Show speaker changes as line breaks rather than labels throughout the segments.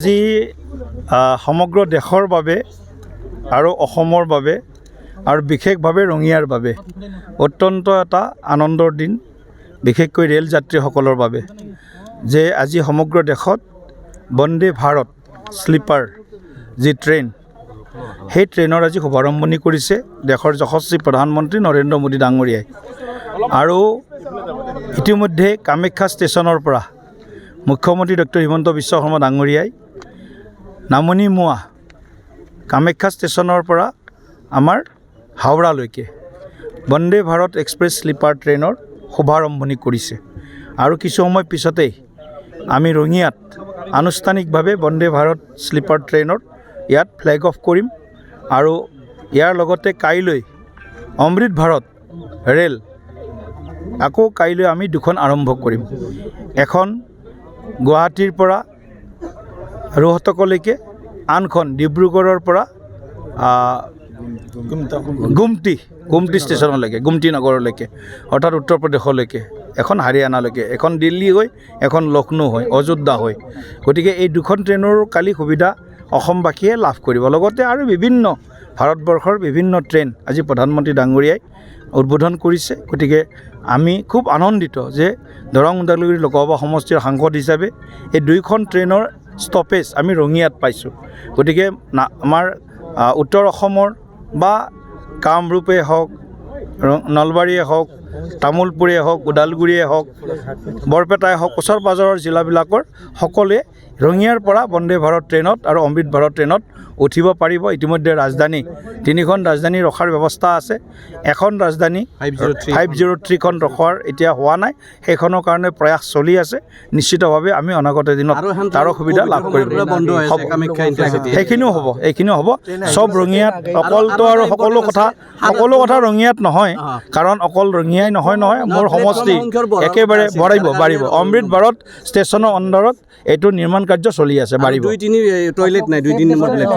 আজি সমগ্ৰ দেশৰ বাবে আৰু অসমৰ বাবে আৰু বিশেষভাৱে ৰঙিয়াৰ বাবে অত্যন্ত এটা আনন্দৰ দিন, বিশেষকৈ ৰেল যাত্ৰীসকলৰ বাবে যে আজি সমগ্ৰ দেশত বন্দে ভাৰত স্লিপাৰ যি ট্ৰেইন, সেই ট্ৰেইনৰ আজি শুভাৰম্ভণি কৰিছে দেশৰ যশস্বী প্ৰধানমন্ত্ৰী নৰেন্দ্ৰ মোদী ডাঙৰীয়াই। আৰু ইতিমধ্যে কামাখ্যা ষ্টেচনৰ পৰা মুখ্যমন্ত্ৰী ডক্টৰ হিমন্ত বিশ্ব শৰ্মা ডাঙৰীয়াই নামনি মোৱা কামাখ্যা ষ্টেচনৰ পৰা আমাৰ হাওৰালৈকে বন্দে ভাৰত এক্সপ্ৰেছ স্লিপাৰ ট্ৰেইনৰ শুভাৰম্ভণি কৰিছে। আৰু কিছু সময় পিছতেই আমি ৰঙিয়াত আনুষ্ঠানিকভাৱে বন্দে ভাৰত স্লিপাৰ ট্ৰেইনৰ ইয়াত ফ্লেগ অফ কৰিম। আৰু ইয়াৰ লগতে কাইলৈ অমৃত ভাৰত ৰেল আকৌ কাইলৈ আমি দুখন আৰম্ভ কৰিম। এখন গুৱাহাটীৰ পৰা ৰোহতকলৈকে, আনখন ডিব্ৰুগড়ৰ পৰা গুমটি ষ্টেচনলৈকে, গুমটি নগৰলৈকে, অৰ্থাৎ উত্তৰ প্ৰদেশলৈকে, এখন হাৰিয়ানালৈকে, এখন দিল্লী হৈ, এখন লক্ষ্ণৌ হৈ, অযোধ্যা হৈ। গতিকে এই দুখন ট্ৰেইনৰ কালি সুবিধা অসমবাসীয়ে লাভ কৰিব। লগতে আৰু বিভিন্ন ভাৰতবৰ্ষৰ বিভিন্ন ট্ৰেইন আজি প্ৰধানমন্ত্ৰী ডাঙৰীয়াই উদ্বোধন কৰিছে। গতিকে আমি খুব আনন্দিত যে দৰং ওদালগুৰি লোকসভা সমষ্টিৰ সাংসদ হিচাপে এই দুইখন ট্ৰেইনৰ ষ্টপেজ আমি ৰঙিয়াত পাইছোঁ। গতিকে আমাৰ উত্তৰ অসমৰ বা কামৰূপেই হওক, নলবাৰীয়ে হওক, তামোলপুৰেই হওক, ওদালগুৰিয়ে হওক, বৰপেটাই হওক, ওচৰ পাজৰৰ জিলাবিলাকৰ সকলোৱে ৰঙিয়াৰ পৰা বন্দে ভাৰত ট্ৰেইনত আৰু অমৃত ভাৰত ট্ৰেইনত উঠিব পাৰিব। ইতিমধ্যে ৰাজধানী, তিনিখন ৰাজধানী ৰখাৰ ব্যৱস্থা আছে। এখন ৰাজধানী 503খন ৰখাৰ এতিয়া হোৱা নাই, সেইখনৰ কাৰণে প্ৰয়াস চলি আছে। নিশ্চিতভাৱে আমি অনাগত দিনত তাৰো সুবিধা লাভ কৰিব। সেইখিনিও হ'ব, এইখিনিও হ'ব চব ৰঙিয়াত। অকলতো আৰু সকলো কথা ৰঙিয়াত নহয়, কাৰণ অকল ৰঙিয়াই নহয় মোৰ সমষ্টি একেবাৰে বাঢ়িব। অমৃত ভাৰত ষ্টেচনৰ অণ্ডাৰত এইটো নিৰ্মাণ কাৰ্য চলি আছে, বাঢ়িব।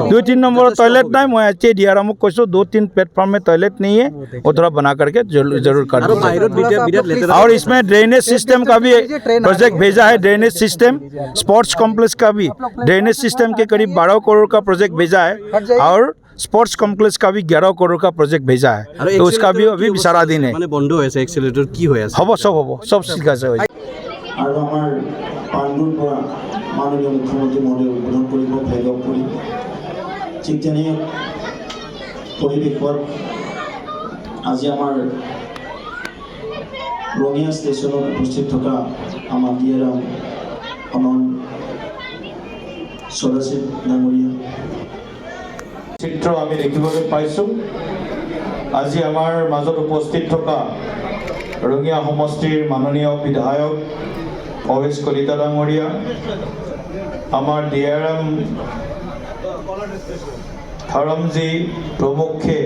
2-3 नंबर टॉयलेट नहीं, मैं अच्छे DRM को कहूँ 2-3 प्लेटफॉर्म में टॉयलेट नहीं है, वो थोड़ा बना करके जरूर कर दीजिए। और इसमें ड्रेनेज सिस्टम का भी प्रोजेक्ट भेजा है। ड्रेनेज सिस्टम, स्पोर्ट्स कॉम्प्लेक्स का भी ड्रेनेज सिस्टम के करीब 12 करोड़ का प्रोजेक्ट भेजा है, और स्पोर्ट्स कॉम्प्लेक्स का भी 11 करोड़ का प्रोजेक्ट भेजा है। तो उसका भी अभी विचाराधीन है।
बंद हो एक्सेलेरेटर की
सब सीखा से
माननीय मुख्यमंत्री महोदय उद्বোधन কৰিব ফ্লেগ অফ কৰি। ঠিক তেনে পৰিৱেশত আজি আমাৰ ৰঙিয়া ষ্টেচনত উপস্থিত থকা আমাৰ DRM অনন সদাশিৱ ডাঙৰীয়া চিত্ৰ আমি দেখিবলৈ পাইছোঁ। আজি আমাৰ মাজত উপস্থিত থকা ৰঙিয়া সমষ্টিৰ মাননীয় বিধায়ক অৱেশ কলিতা ডাঙৰীয়া, আমাৰ DRM ধৰমজী প্ৰমুখে